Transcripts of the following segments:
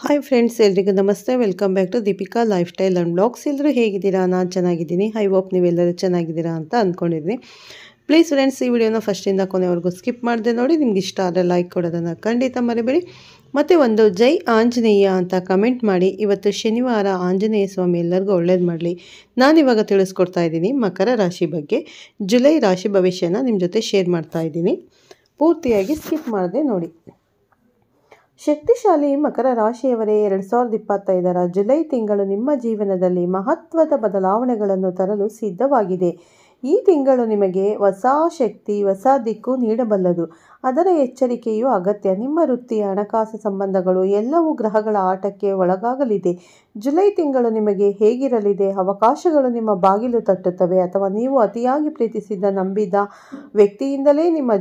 Hi friends, ಎಲ್ರಿಗೂ ನಮಸ್ತೆ. Welcome back to Deepika lifestyle and blogs. ಎಲ್ಲರೂ ಹೇಗಿದ್ದೀರಾ? ನಾನು ಚೆನ್ನಾಗಿದ್ದೀನಿ. ಐ ಹೋಪ್ ನೀವೆಲ್ಲರೂ ಚೆನ್ನಾಗಿದ್ದೀರಾ ಅಂತ ಅಂದ್ಕೊಂಡಿದ್ದೀನಿ. ಪ್ಲೀಸ್ ಫ್ರೆಂಡ್ಸ್, ಈ ವಿಡಿಯೋನ ಫಸ್ಟಿಂದ ಕೊನೆವರೆಗೂ ಸ್ಕಿಪ್ ಮಾಡದೆ ನೋಡಿ. ನಿಮ್ಗೆ ಇಷ್ಟ ಆದರೆ ಲೈಕ್ ಕೊಡೋದನ್ನು ಖಂಡಿತ ಮರಿಬೇಡಿ. ಮತ್ತು ಒಂದು ಜೈ ಆಂಜನೇಯ ಅಂತ ಕಮೆಂಟ್ ಮಾಡಿ. ಇವತ್ತು ಶನಿವಾರ, ಆಂಜನೇಯ ಸ್ವಾಮಿ ಎಲ್ಲರಿಗೂ ಒಳ್ಳೇದು ಮಾಡಲಿ. ನಾನಿವಾಗ ತಿಳಿಸ್ಕೊಡ್ತಾ ಇದ್ದೀನಿ ಮಕರ ರಾಶಿ ಬಗ್ಗೆ. ಜುಲೈ ರಾಶಿ ಭವಿಷ್ಯನ ನಿಮ್ಮ ಜೊತೆ ಶೇರ್ ಮಾಡ್ತಾ ಇದ್ದೀನಿ. ಪೂರ್ತಿಯಾಗಿ ಸ್ಕಿಪ್ ಮಾಡದೆ ನೋಡಿ. ಶಕ್ತಿಶಾಲಿ ಮಕರ ರಾಶಿಯವರೇ, 2025ರ ಜುಲೈ ತಿಂಗಳು ನಿಮ್ಮ ಜೀವನದಲ್ಲಿ ಮಹತ್ವದ ಬದಲಾವಣೆಗಳನ್ನು ತರಲು ಸಿದ್ಧವಾಗಿದೆ. ಈ ತಿಂಗಳು ನಿಮಗೆ ಹೊಸ ಶಕ್ತಿ, ಹೊಸ ದಿಕ್ಕು ನೀಡಬಲ್ಲದು. ಅದರ ಎಚ್ಚರಿಕೆಯೂ ಅಗತ್ಯ. ನಿಮ್ಮ ವೃತ್ತಿ, ಹಣಕಾಸು ಸಂಬಂಧಗಳು ಎಲ್ಲವೂ ಗ್ರಹಗಳ ಆಟಕ್ಕೆ ಒಳಗಾಗಲಿದೆ. ಜುಲೈ ತಿಂಗಳು ನಿಮಗೆ ಹೇಗಿರಲಿದೆ? ಅವಕಾಶಗಳು ನಿಮ್ಮ ಬಾಗಿಲು ತಟ್ಟುತ್ತವೆ, ಅಥವಾ ನೀವು ಅತಿಯಾಗಿ ಪ್ರೀತಿಸಿದ, ನಂಬಿದ ವ್ಯಕ್ತಿಯಿಂದಲೇ ನಿಮ್ಮ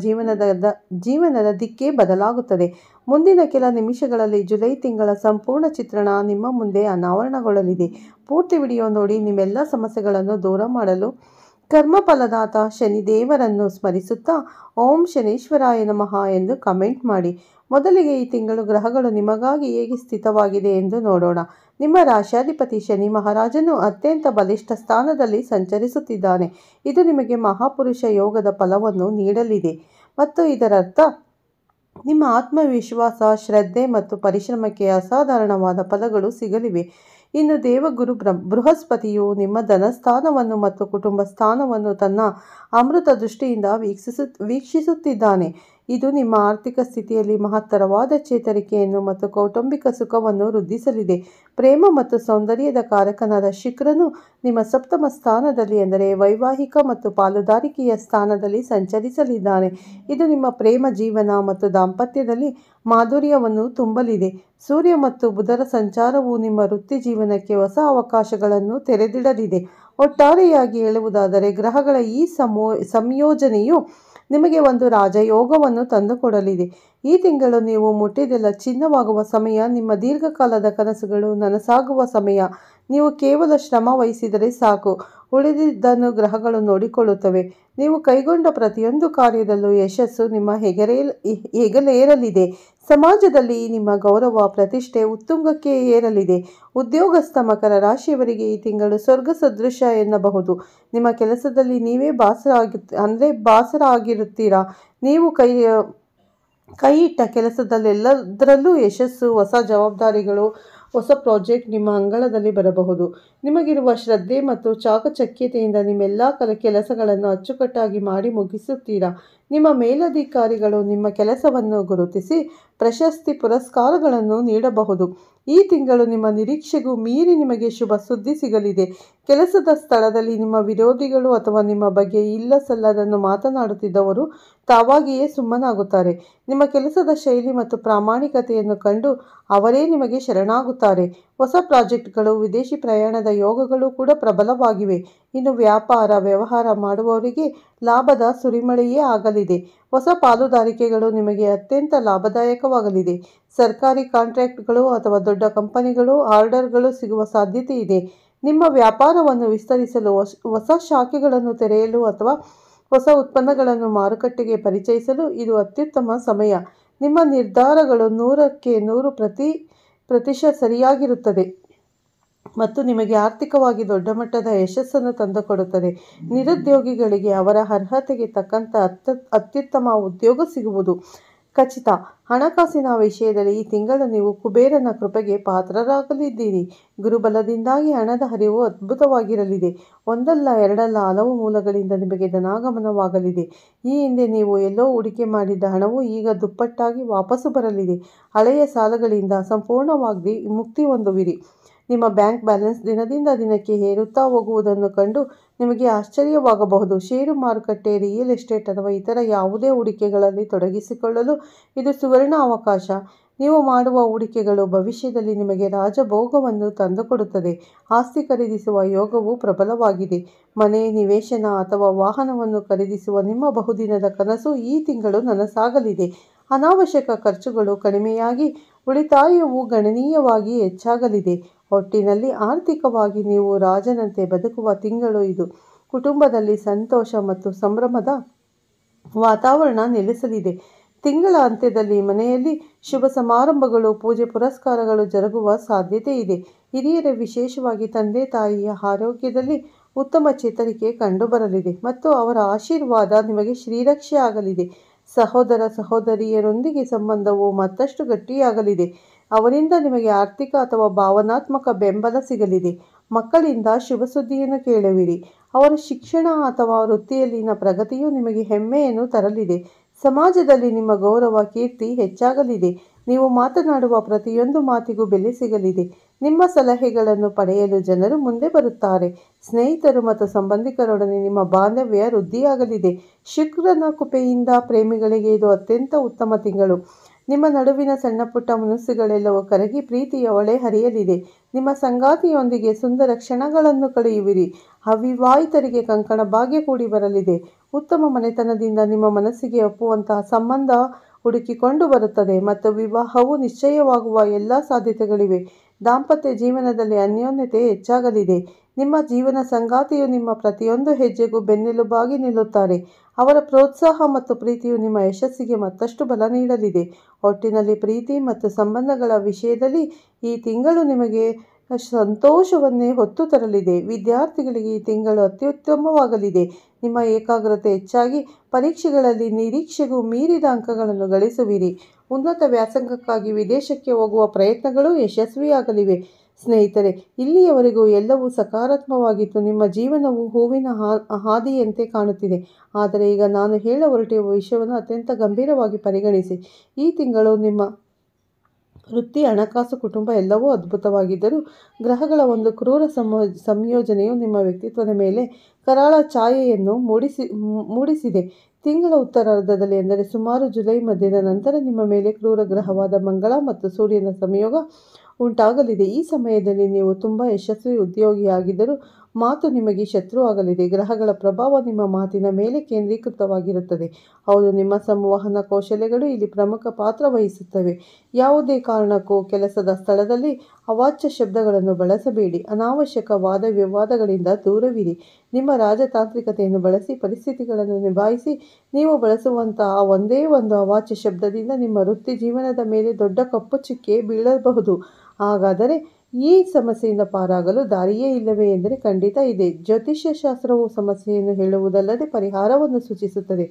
ಜೀವನದ ದಿಕ್ಕೇ ಬದಲಾಗುತ್ತದೆ. ಮುಂದಿನ ಕೆಲ ನಿಮಿಷಗಳಲ್ಲಿ ಜುಲೈ ತಿಂಗಳ ಸಂಪೂರ್ಣ ಚಿತ್ರಣ ನಿಮ್ಮ ಮುಂದೆ ಅನಾವರಣಗೊಳ್ಳಲಿದೆ. ಪೂರ್ತಿ ವಿಡಿಯೋ ನೋಡಿ. ನಿಮ್ಮೆಲ್ಲ ಸಮಸ್ಯೆಗಳನ್ನು ದೂರ ಮಾಡಲು ಕರ್ಮಫಲದಾತ ಶನಿದೇವರನ್ನು ಸ್ಮರಿಸುತ್ತಾ ಓಂ ಶನೀಶ್ವರಾಯ ನಮಃ ಎಂದು ಕಮೆಂಟ್ ಮಾಡಿ. ಮೊದಲಿಗೆ ಈ ತಿಂಗಳು ಗ್ರಹಗಳು ನಿಮಗಾಗಿ ಹೇಗೆ ಸ್ಥಿತವಾಗಿದೆ ಎಂದು ನೋಡೋಣ. ನಿಮ್ಮ ರಾಶ್ಯಾಧಿಪತಿ ಶನಿ ಮಹಾರಾಜನು ಅತ್ಯಂತ ಬಲಿಷ್ಠ ಸ್ಥಾನದಲ್ಲಿ ಸಂಚರಿಸುತ್ತಿದ್ದಾನೆ. ಇದು ನಿಮಗೆ ಮಹಾಪುರುಷ ಯೋಗದ ಫಲವನ್ನು ನೀಡಲಿದೆ ಮತ್ತು ಇದರರ್ಥ ನಿಮ್ಮ ಆತ್ಮವಿಶ್ವಾಸ, ಶ್ರದ್ಧೆ ಮತ್ತು ಪರಿಶ್ರಮಕ್ಕೆ ಅಸಾಧಾರಣವಾದ ಫಲಗಳು ಸಿಗಲಿವೆ. ಇನ್ನು ದೇವಗುರು ಬೃಹಸ್ಪತಿಯು ನಿಮ್ಮ ಧನಸ್ಥಾನವನ್ನು ಮತ್ತು ಕುಟುಂಬ ಸ್ಥಾನವನ್ನು ತನ್ನ ಅಮೃತ ದೃಷ್ಟಿಯಿಂದ ವೀಕ್ಷಿಸುತ್ತಿದ್ದಾನೆ. ಇದು ನಿಮ್ಮ ಆರ್ಥಿಕ ಸ್ಥಿತಿಯಲ್ಲಿ ಮಹತ್ತರವಾದ ಚೇತರಿಕೆಯನ್ನು ಮತ್ತು ಕೌಟುಂಬಿಕ ಸುಖವನ್ನು ವೃದ್ಧಿಸಲಿದೆ. ಪ್ರೇಮ ಮತ್ತು ಸೌಂದರ್ಯದ ಕಾರಕನಾದ ಶುಕ್ರನು ನಿಮ್ಮ ಸಪ್ತಮ ಸ್ಥಾನದಲ್ಲಿ, ಅಂದರೆ ವೈವಾಹಿಕ ಮತ್ತು ಪಾಲುದಾರಿಕೆಯ ಸ್ಥಾನದಲ್ಲಿ ಸಂಚರಿಸಲಿದ್ದಾನೆ. ಇದು ನಿಮ್ಮ ಪ್ರೇಮ ಜೀವನ ಮತ್ತು ದಾಂಪತ್ಯದಲ್ಲಿ ಮಾಧುರ್ಯವನ್ನು ತುಂಬಲಿದೆ. ಸೂರ್ಯ ಮತ್ತು ಬುಧರ ಸಂಚಾರವು ನಿಮ್ಮ ವೃತ್ತಿ ಜೀವನಕ್ಕೆ ಹೊಸ ಅವಕಾಶಗಳನ್ನು ತೆರೆದಿಡಲಿದೆ. ಒಟ್ಟಾರೆಯಾಗಿ ಹೇಳುವುದಾದರೆ, ಗ್ರಹಗಳ ಈ ಸಂಯೋಜನೆಯು ನಿಮಗೆ ಒಂದು ರಾಜಯೋಗವನ್ನು ತಂದುಕೊಡಲಿದೆ. ಈ ತಿಂಗಳು ನೀವು ಮುಟ್ಟಿದೆಲ್ಲ ಚಿನ್ನವಾಗುವ ಸಮಯ. ನಿಮ್ಮ ದೀರ್ಘಕಾಲದ ಕನಸುಗಳು ನನಸಾಗುವ ಸಮಯ. ನೀವು ಕೇವಲ ಶ್ರಮ ವಹಿಸಿದರೆ ಸಾಕು, ಉಳಿದಿದ್ದನ್ನು ಗ್ರಹಗಳು ನೋಡಿಕೊಳ್ಳುತ್ತವೆ. ನೀವು ಕೈಗೊಂಡ ಪ್ರತಿಯೊಂದು ಕಾರ್ಯದಲ್ಲೂ ಯಶಸ್ಸು ನಿಮ್ಮ ಹೆಗಲೇರಲಿದೆ. ಸಮಾಜದಲ್ಲಿ ನಿಮ್ಮ ಗೌರವ, ಪ್ರತಿಷ್ಠೆ ಉತ್ತುಂಗಕ್ಕೆ ಏರಲಿದೆ. ಉದ್ಯೋಗಸ್ಥ ಮಕರ ರಾಶಿಯವರಿಗೆ ಈ ತಿಂಗಳು ಸ್ವರ್ಗ ಸದೃಶ ಎನ್ನಬಹುದು. ನಿಮ್ಮ ಕೆಲಸದಲ್ಲಿ ನೀವೇ ಬಾಸರ ಆಗಿರುತ್ತೀರಾ. ನೀವು ಕೈಯಿಟ್ಟ ಕೆಲಸದಲ್ಲೆಲ್ಲದರಲ್ಲೂ ಯಶಸ್ಸು, ಹೊಸ ಜವಾಬ್ದಾರಿಗಳು, ಹೊಸ ಪ್ರಾಜೆಕ್ಟ್ ನಿಮ್ಮ ಅಂಗಳದಲ್ಲಿ ಬರಬಹುದು. ನಿಮಗಿರುವ ಶ್ರದ್ಧೆ ಮತ್ತು ಚಾಕಚಕ್ಯತೆಯಿಂದ ನಿಮ್ಮೆಲ್ಲ ಕೆಲಸಗಳನ್ನು ಅಚ್ಚುಕಟ್ಟಾಗಿ ಮಾಡಿ ಮುಗಿಸುತ್ತೀರಾ. ನಿಮ್ಮ ಮೇಲಧಿಕಾರಿಗಳು ನಿಮ್ಮ ಕೆಲಸವನ್ನು ಗುರುತಿಸಿ ಪ್ರಶಸ್ತಿ, ಪುರಸ್ಕಾರಗಳನ್ನು ನೀಡಬಹುದು. ಈ ತಿಂಗಳು ನಿಮ್ಮ ನಿರೀಕ್ಷೆಗೂ ಮೀರಿ ನಿಮಗೆ ಶುಭ ಸುದ್ದಿ ಸಿಗಲಿದೆ. ಕೆಲಸದ ಸ್ಥಳದಲ್ಲಿ ನಿಮ್ಮ ವಿರೋಧಿಗಳು ಅಥವಾ ನಿಮ್ಮ ಬಗ್ಗೆ ಇಲ್ಲಸಲ್ಲದನ್ನು ಮಾತನಾಡುತ್ತಿದ್ದವರು ತಾವಾಗಿಯೇ ಸುಮ್ಮನಾಗುತ್ತಾರೆ. ನಿಮ್ಮ ಕೆಲಸದ ಶೈಲಿ ಮತ್ತು ಪ್ರಾಮಾಣಿಕತೆಯನ್ನು ಕಂಡು ಅವರೇ ನಿಮಗೆ ಶರಣಾಗುತ್ತಾರೆ. ಹೊಸ ಪ್ರಾಜೆಕ್ಟ್ಗಳು, ವಿದೇಶಿ ಪ್ರಯಾಣದ ಯೋಗಗಳು ಕೂಡ ಪ್ರಬಲವಾಗಿವೆ. ಇನ್ನು ವ್ಯವಹಾರ ಮಾಡುವವರಿಗೆ ಲಾಭದ ಸುರಿಮಳೆಯೇ ಆಗಲಿದೆ. ಹೊಸ ಪಾಲುದಾರಿಕೆಗಳು ನಿಮಗೆ ಅತ್ಯಂತ ಲಾಭದಾಯಕವಾಗಲಿದೆ. ಸರ್ಕಾರಿ ಕಾಂಟ್ರಾಕ್ಟ್ಗಳು ಅಥವಾ ದೊಡ್ಡ ಕಂಪನಿಗಳು ಆರ್ಡರ್ಗಳು ಸಿಗುವ ಸಾಧ್ಯತೆ ಇದೆ. ನಿಮ್ಮ ವ್ಯಾಪಾರವನ್ನು ವಿಸ್ತರಿಸಲು, ಹೊಸ ಶಾಖೆಗಳನ್ನು ತೆರೆಯಲು ಅಥವಾ ಹೊಸ ಉತ್ಪನ್ನಗಳನ್ನು ಮಾರುಕಟ್ಟೆಗೆ ಪರಿಚಯಿಸಲು ಇದು ಅತ್ಯುತ್ತಮ ಸಮಯ. ನಿಮ್ಮ ನಿರ್ಧಾರಗಳು 100ಕ್ಕೆ 100% ಸರಿಯಾಗಿರುತ್ತದೆ ಮತ್ತು ನಿಮಗೆ ಆರ್ಥಿಕವಾಗಿ ದೊಡ್ಡ ಮಟ್ಟದ ಯಶಸ್ಸನ್ನು ತಂದುಕೊಡುತ್ತದೆ. ನಿರುದ್ಯೋಗಿಗಳಿಗೆ ಅವರ ಅರ್ಹತೆಗೆ ತಕ್ಕಂಥ ಅತ್ಯುತ್ತಮ ಉದ್ಯೋಗ ಸಿಗುವುದು ಖಚಿತ. ಹಣಕಾಸಿನ ವಿಷಯದಲ್ಲಿ ಈ ತಿಂಗಳು ನೀವು ಕುಬೇರನ ಕೃಪೆಗೆ ಪಾತ್ರರಾಗಲಿದ್ದೀರಿ. ಗುರುಬಲದಿಂದಾಗಿ ಹಣದ ಹರಿವು ಅದ್ಭುತವಾಗಿರಲಿದೆ. ಒಂದಲ್ಲ ಎರಡಲ್ಲ ಹಲವು ಮೂಲಗಳಿಂದ ನಿಮಗೆ ಧನಾಗಮನವಾಗಲಿದೆ. ಈ ಹಿಂದೆ ನೀವು ಎಲ್ಲೋ ಹೂಡಿಕೆ ಮಾಡಿದ್ದ ಹಣವು ಈಗ ದುಪ್ಪಟ್ಟಾಗಿ ವಾಪಸ್ಸು ಬರಲಿದೆ. ಹಳೆಯ ಸಾಲಗಳಿಂದ ಸಂಪೂರ್ಣವಾಗಿ ಮುಕ್ತಿ ಹೊಂದುವಿರಿ. ನಿಮ್ಮ ಬ್ಯಾಂಕ್ ಬ್ಯಾಲೆನ್ಸ್ ದಿನದಿಂದ ದಿನಕ್ಕೆ ಏರುತ್ತಾ ಹೋಗುವುದನ್ನು ಕಂಡು ನಿಮಗೆ ಆಶ್ಚರ್ಯವಾಗಬಹುದು. ಷೇರು ಮಾರುಕಟ್ಟೆ, ರಿಯಲ್ ಎಸ್ಟೇಟ್ ಅಥವಾ ಇತರ ಯಾವುದೇ ಹೂಡಿಕೆಗಳಲ್ಲಿ ತೊಡಗಿಸಿಕೊಳ್ಳಲು ಇದು ಸುವರ್ಣ ಅವಕಾಶ. ನೀವು ಮಾಡುವ ಹೂಡಿಕೆಗಳು ಭವಿಷ್ಯದಲ್ಲಿ ನಿಮಗೆ ರಾಜಭೋಗವನ್ನು ತಂದುಕೊಡುತ್ತದೆ. ಆಸ್ತಿ ಖರೀದಿಸುವ ಯೋಗವು ಪ್ರಬಲವಾಗಿದೆ. ಮನೆ, ನಿವೇಶನ ಅಥವಾ ವಾಹನವನ್ನು ಖರೀದಿಸುವ ನಿಮ್ಮ ಬಹುದಿನದ ಕನಸು ಈ ತಿಂಗಳು ನನಸಾಗಲಿದೆ. ಅನಾವಶ್ಯಕ ಖರ್ಚುಗಳು ಕಡಿಮೆಯಾಗಿ ಉಳಿತಾಯವು ಗಣನೀಯವಾಗಿ ಹೆಚ್ಚಾಗಲಿದೆ. ಒಟ್ಟಿನಲ್ಲಿ ಆರ್ಥಿಕವಾಗಿ ನೀವು ರಾಜನಂತೆ ಬದುಕುವ ತಿಂಗಳು ಇದು. ಕುಟುಂಬದಲ್ಲಿ ಸಂತೋಷ ಮತ್ತು ಸಂಭ್ರಮದ ವಾತಾವರಣ ನೆಲೆಸಲಿದೆ. ತಿಂಗಳ ಅಂತ್ಯದಲ್ಲಿ ಮನೆಯಲ್ಲಿ ಶುಭ ಸಮಾರಂಭಗಳು, ಪೂಜೆ ಪುರಸ್ಕಾರಗಳು ಜರುಗುವ ಸಾಧ್ಯತೆ ಇದೆ. ಹಿರಿಯರ, ವಿಶೇಷವಾಗಿ ತಂದೆ ತಾಯಿಯ ಆರೋಗ್ಯದಲ್ಲಿ ಉತ್ತಮ ಚೇತರಿಕೆ ಕಂಡುಬರಲಿದೆ ಮತ್ತು ಅವರ ಆಶೀರ್ವಾದ ನಿಮಗೆ ಶ್ರೀರಕ್ಷೆ ಆಗಲಿದೆ. ಸಹೋದರ ಸಹೋದರಿಯರೊಂದಿಗೆ ಸಂಬಂಧವು ಮತ್ತಷ್ಟು ಗಟ್ಟಿಯಾಗಲಿದೆ. ಅವರಿಂದ ನಿಮಗೆ ಆರ್ಥಿಕ ಅಥವಾ ಭಾವನಾತ್ಮಕ ಬೆಂಬಲ ಸಿಗಲಿದೆ. ಮಕ್ಕಳಿಂದ ಶುಭ ಸುದ್ದಿಯನ್ನು ಕೇಳುವಿರಿ. ಅವರ ಶಿಕ್ಷಣ ಅಥವಾ ವೃತ್ತಿಯಲ್ಲಿನ ಪ್ರಗತಿಯು ನಿಮಗೆ ಹೆಮ್ಮೆಯನ್ನು ತರಲಿದೆ. ಸಮಾಜದಲ್ಲಿ ನಿಮ್ಮ ಗೌರವ, ಕೀರ್ತಿ ಹೆಚ್ಚಾಗಲಿದೆ. ನೀವು ಮಾತನಾಡುವ ಪ್ರತಿಯೊಂದು ಮಾತಿಗೂ ಬೆಲೆ ಸಿಗಲಿದೆ. ನಿಮ್ಮ ಸಲಹೆಗಳನ್ನು ಪಡೆಯಲು ಜನರು ಮುಂದೆ ಬರುತ್ತಾರೆ. ಸ್ನೇಹಿತರು ಮತ್ತು ಸಂಬಂಧಿಕರೊಡನೆ ನಿಮ್ಮ ಬಾಂಧವ್ಯ ವೃದ್ಧಿಯಾಗಲಿದೆ. ಶುಕ್ರನ ಕೃಪೆಯಿಂದ ಪ್ರೇಮಿಗಳಿಗೆ ಇದು ಅತ್ಯಂತ ಉತ್ತಮ ತಿಂಗಳು. ನಿಮ್ಮ ನಡುವಿನ ಸಣ್ಣ ಪುಟ್ಟ ಮನಸ್ಸುಗಳೆಲ್ಲವೂ ಕರಗಿ ಪ್ರೀತಿಯ ಹೊಳೆ ಹರಿಯಲಿದೆ. ನಿಮ್ಮ ಸಂಗಾತಿಯೊಂದಿಗೆ ಸುಂದರ ಕ್ಷಣಗಳನ್ನು ಕಳೆಯುವಿರಿ. ಅವಿವಾಹಿತರಿಗೆ ಕಂಕಣ ಭಾಗ್ಯ ಕೂಡಿ ಬರಲಿದೆ. ಉತ್ತಮ ಮನೆತನದಿಂದ ನಿಮ್ಮ ಮನಸ್ಸಿಗೆ ಒಪ್ಪುವಂತಹ ಸಂಬಂಧ ಹುಡುಕಿಕೊಂಡು ಬರುತ್ತದೆ ಮತ್ತು ವಿವಾಹವು ನಿಶ್ಚಯವಾಗುವ ಎಲ್ಲ ಸಾಧ್ಯತೆಗಳಿವೆ. ದಾಂಪತ್ಯ ಜೀವನದಲ್ಲಿ ಅನ್ಯೋನ್ಯತೆ ಹೆಚ್ಚಾಗಲಿದೆ. ನಿಮ್ಮ ಜೀವನ ಸಂಗಾತಿಯು ನಿಮ್ಮ ಪ್ರತಿಯೊಂದು ಹೆಜ್ಜೆಗೂ ಬೆನ್ನೆಲುಬಾಗಿ ನಿಲ್ಲುತ್ತಾರೆ. ಅವರ ಪ್ರೋತ್ಸಾಹ ಮತ್ತು ಪ್ರೀತಿಯು ನಿಮ್ಮ ಯಶಸ್ಸಿಗೆ ಮತ್ತಷ್ಟು ಬಲ ನೀಡಲಿದೆ. ಒಟ್ಟಿನಲ್ಲಿ ಪ್ರೀತಿ ಮತ್ತು ಸಂಬಂಧಗಳ ವಿಷಯದಲ್ಲಿ ಈ ತಿಂಗಳು ನಿಮಗೆ ಸಂತೋಷವನ್ನೇ ಹೊತ್ತು ತರಲಿದೆ. ವಿದ್ಯಾರ್ಥಿಗಳಿಗೆ ಈ ತಿಂಗಳು ಅತ್ಯುತ್ತಮವಾಗಲಿದೆ. ನಿಮ್ಮ ಏಕಾಗ್ರತೆ ಹೆಚ್ಚಾಗಿ ಪರೀಕ್ಷೆಗಳಲ್ಲಿ ನಿರೀಕ್ಷೆಗೂ ಮೀರಿದ ಅಂಕಗಳನ್ನು ಗಳಿಸುವಿರಿ. ಉನ್ನತ ವ್ಯಾಸಂಗಕ್ಕಾಗಿ ವಿದೇಶಕ್ಕೆ ಹೋಗುವ ಪ್ರಯತ್ನಗಳು ಯಶಸ್ವಿಯಾಗಲಿವೆ. ಸ್ನೇಹಿತರೆ, ಇಲ್ಲಿಯವರೆಗೂ ಎಲ್ಲವೂ ಸಕಾರಾತ್ಮಕವಾಗಿತ್ತು. ನಿಮ್ಮ ಜೀವನವು ಹೂವಿನ ಹಾದಿಯಂತೆ ಕಾಣುತ್ತಿದೆ. ಆದರೆ ಈಗ ನಾನು ಹೇಳ ಹೊರಟಿರುವ ವಿಷಯವನ್ನು ಅತ್ಯಂತ ಗಂಭೀರವಾಗಿ ಪರಿಗಣಿಸಿ. ಈ ತಿಂಗಳು ನಿಮ್ಮ ವೃತ್ತಿ, ಹಣಕಾಸು, ಕುಟುಂಬ ಎಲ್ಲವೂ ಅದ್ಭುತವಾಗಿದ್ದರೂ ಗ್ರಹಗಳ ಒಂದು ಕ್ರೂರ ಸಂಯೋಜನೆಯು ನಿಮ್ಮ ವ್ಯಕ್ತಿತ್ವದ ಮೇಲೆ ಕರಾಳ ಛಾಯೆಯನ್ನು ಮೂಡಿಸಿದೆ. ತಿಂಗಳ ಉತ್ತರಾರ್ಧದಲ್ಲಿ, ಎಂದರೆ ಸುಮಾರು ಜುಲೈ ಮಧ್ಯದ ನಂತರ, ನಿಮ್ಮ ಮೇಲೆ ಕ್ರೂರ ಗ್ರಹವಾದ ಮಂಗಳ ಮತ್ತು ಸೂರ್ಯನ ಸಂಯೋಗ ಉಂಟಾಗಲಿದೆ. ಈ ಸಮಯದಲ್ಲಿ ನೀವು ತುಂಬ ಯಶಸ್ವಿ ಉದ್ಯೋಗಿಯಾಗಿದ್ದರೂ ಮಾತು ನಿಮಗೆ ಶತ್ರು ಆಗಲಿದೆ. ಗ್ರಹಗಳ ಪ್ರಭಾವ ನಿಮ್ಮ ಮಾತಿನ ಮೇಲೆ ಕೇಂದ್ರೀಕೃತವಾಗಿರುತ್ತದೆ. ಹೌದು, ನಿಮ್ಮ ಸಂವಹನ ಕೌಶಲ್ಯಗಳು ಇಲ್ಲಿ ಪ್ರಮುಖ ಪಾತ್ರ ವಹಿಸುತ್ತವೆ. ಯಾವುದೇ ಕಾರಣಕ್ಕೂ ಕೆಲಸದ ಸ್ಥಳದಲ್ಲಿ ಅವಾಚ್ಯ ಶಬ್ದಗಳನ್ನು ಬಳಸಬೇಡಿ. ಅನಾವಶ್ಯಕ ವಾದ ವಿವಾದಗಳಿಂದ ದೂರವಿರಿ. ನಿಮ್ಮ ರಾಜತಾಂತ್ರಿಕತೆಯನ್ನು ಬಳಸಿ ಪರಿಸ್ಥಿತಿಗಳನ್ನು ನಿಭಾಯಿಸಿ. ನೀವು ಬಳಸುವಂತಹ ಒಂದೇ ಒಂದು ಅವಾಚ್ಯ ಶಬ್ದದಿಂದ ನಿಮ್ಮ ವೃತ್ತಿ ಜೀವನದ ಮೇಲೆ ದೊಡ್ಡ ಕಪ್ಪು ಚುಕ್ಕೆ ಬೀಳಬಹುದು. ಹಾಗಾದರೆ ಈ ಸಮಸ್ಯೆಯಿಂದ ಪಾರಾಗಲು ದಾರಿಯೇ ಇಲ್ಲವೇ ಎಂದರೆ ಖಂಡಿತ ಇದೆ. ಜ್ಯೋತಿಷ್ಯ ಶಾಸ್ತ್ರವು ಸಮಸ್ಯೆಯನ್ನು ಹೇಳುವುದಲ್ಲದೆ ಪರಿಹಾರವನ್ನು ಸೂಚಿಸುತ್ತದೆ.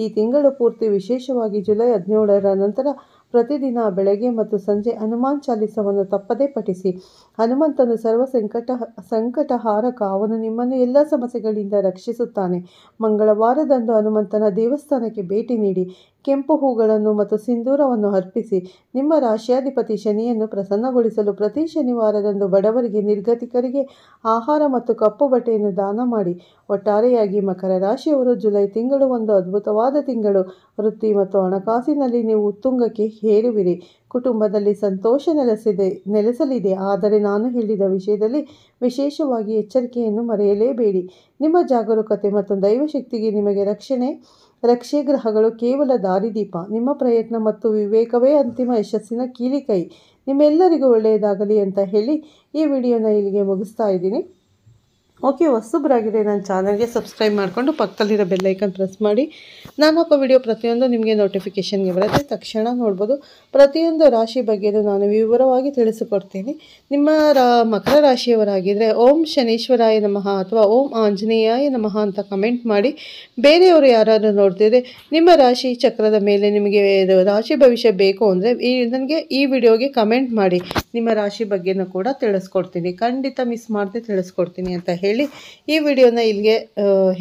ಈ ತಿಂಗಳು ಪೂರ್ತಿ, ವಿಶೇಷವಾಗಿ ಜುಲೈ 17ರ ನಂತರ, ಪ್ರತಿದಿನ ಬೆಳಗ್ಗೆ ಮತ್ತು ಸಂಜೆ ಹನುಮಾನ್ ಚಾಲಿಸವನ್ನು ತಪ್ಪದೇ ಪಠಿಸಿ. ಹನುಮಂತನು ಸರ್ವ ಸಂಕಟಹಾರಕ. ಅವನು ನಿಮ್ಮನ್ನು ಎಲ್ಲ ಸಮಸ್ಯೆಗಳಿಂದ ರಕ್ಷಿಸುತ್ತಾನೆ. ಮಂಗಳವಾರದಂದು ಹನುಮಂತನ ದೇವಸ್ಥಾನಕ್ಕೆ ಭೇಟಿ ನೀಡಿ. ಕೆಂಪು ಹೂಗಳನ್ನು ಮತ್ತು ಸಿಂಧೂರವನ್ನು ಅರ್ಪಿಸಿ. ನಿಮ್ಮ ರಾಶ್ಯಾಧಿಪತಿ ಶನಿಯನ್ನು ಪ್ರಸನ್ನಗೊಳಿಸಲು ಪ್ರತಿ ಶನಿವಾರದಂದು ಬಡವರಿಗೆ, ನಿರ್ಗತಿಕರಿಗೆ ಆಹಾರ ಮತ್ತು ಕಪ್ಪು ಬಟ್ಟೆಯನ್ನು ದಾನ ಮಾಡಿ. ಒಟ್ಟಾರೆಯಾಗಿ ಮಕರ ರಾಶಿಯವರು, ಜುಲೈ ತಿಂಗಳು ಒಂದು ಅದ್ಭುತವಾದ ತಿಂಗಳು. ವೃತ್ತಿ ಮತ್ತು ಹಣಕಾಸಿನಲ್ಲಿ ನೀವು ಉತ್ತುಂಗಕ್ಕೆ ಏರುವಿರಿ. ಕುಟುಂಬದಲ್ಲಿ ಸಂತೋಷ ನೆಲೆಸಲಿದೆ. ಆದರೆ ನಾನು ಹೇಳಿದ ವಿಷಯದಲ್ಲಿ ವಿಶೇಷವಾಗಿ ಎಚ್ಚರಿಕೆಯನ್ನು ಮರೆಯಲೇಬೇಡಿ. ನಿಮ್ಮ ಜಾಗರೂಕತೆ ಮತ್ತು ದೈವಶಕ್ತಿಗೆ ನಿಮಗೆ ರಕ್ಷೆ ಗ್ರಹಗಳು ಕೇವಲ ದಾರಿದೀಪ. ನಿಮ್ಮ ಪ್ರಯತ್ನ ಮತ್ತು ವಿವೇಕವೇ ಅಂತಿಮ ಯಶಸ್ಸಿನ ಕೀಲಿಕೈ. ನಿಮ್ಮೆಲ್ಲರಿಗೂ ಒಳ್ಳೆಯದಾಗಲಿ ಅಂತ ಹೇಳಿ ಈ ವಿಡಿಯೋನ ಇಲ್ಲಿಗೆ ಮುಗಿಸ್ತಾ ಇದ್ದೀನಿ. ಓಕೆ, ಹೊಸಬರಾಗಿದ್ರೆ ನನ್ನ ಚಾನಲ್ಗೆ ಸಬ್ಸ್ಕ್ರೈಬ್ ಮಾಡಿಕೊಂಡು ಪಕ್ಕದಲ್ಲಿರೋ ಬೆಲ್ಲೈಕನ್ ಪ್ರೆಸ್ ಮಾಡಿ. ನಾನು ಹಾಕೋ ವಿಡಿಯೋ ಪ್ರತಿಯೊಂದು ನಿಮಗೆ ನೋಟಿಫಿಕೇಷನ್ಗೆ ಬರುತ್ತೆ. ತಕ್ಷಣ ನೋಡ್ಬೋದು. ಪ್ರತಿಯೊಂದು ರಾಶಿ ಬಗ್ಗೆಯೂ ನಾನು ವಿವರವಾಗಿ ತಿಳಿಸಿಕೊಡ್ತೀನಿ. ನಿಮ್ಮ ಮಕರ ರಾಶಿಯವರಾಗಿದ್ದರೆ ಓಂ ಶನೀಶ್ವರಾಯ ನಮಃ ಅಥವಾ ಓಂ ಆಂಜನೇಯಾಯ ನಮಃ ಅಂತ ಕಮೆಂಟ್ ಮಾಡಿ. ಬೇರೆಯವರು ಯಾರಾದರೂ ನೋಡ್ತಿದ್ರೆ ನಿಮ್ಮ ರಾಶಿ ಚಕ್ರದ ಮೇಲೆ ನಿಮಗೆ ರಾಶಿ ಭವಿಷ್ಯ ಬೇಕು ಅಂದರೆ ನನಗೆ ಈ ವಿಡಿಯೋಗೆ ಕಮೆಂಟ್ ಮಾಡಿ. ನಿಮ್ಮ ರಾಶಿ ಬಗ್ಗೆನೂ ಕೂಡ ತಿಳಿಸ್ಕೊಡ್ತೀನಿ. ಖಂಡಿತ ಮಿಸ್ ಮಾಡದೆ ತಿಳಿಸ್ಕೊಡ್ತೀನಿ ಅಂತ ಹೇಳಿ ಈ ವಿಡಿಯೋನ ಇಲ್ಲಿಗೆ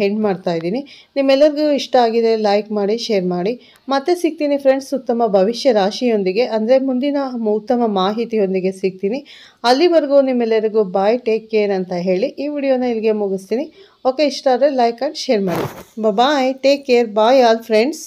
ಎಂಡ್ ಮಾಡ್ತಾ ಇದ್ದೀನಿ. ನಿಮ್ಮೆಲ್ಲರಿಗೂ ಇಷ್ಟ ಆಗಿದೆ ಲೈಕ್ ಮಾಡಿ, ಶೇರ್ ಮಾಡಿ. ಮತ್ತೆ ಸಿಗ್ತೀನಿ ಫ್ರೆಂಡ್ಸ್ ಉತ್ತಮ ಭವಿಷ್ಯ ರಾಶಿಯೊಂದಿಗೆ, ಅಂದರೆ ಮುಂದಿನ ಉತ್ತಮ ಮಾಹಿತಿಯೊಂದಿಗೆ ಸಿಗ್ತೀನಿ. ಅಲ್ಲಿವರೆಗೂ ನಿಮ್ಮೆಲ್ಲರಿಗೂ ಬಾಯ್, ಟೇಕ್ ಕೇರ್ ಅಂತ ಹೇಳಿ ಈ ವಿಡಿಯೋನ ಇಲ್ಲಿಗೆ ಮುಗಿಸ್ತೀನಿ. ಓಕೆ, ಇಷ್ಟ ಆದರೆ ಲೈಕ್ ಆ್ಯಂಡ್ ಶೇರ್ ಮಾಡಿ. Bye, take care, bye all friends.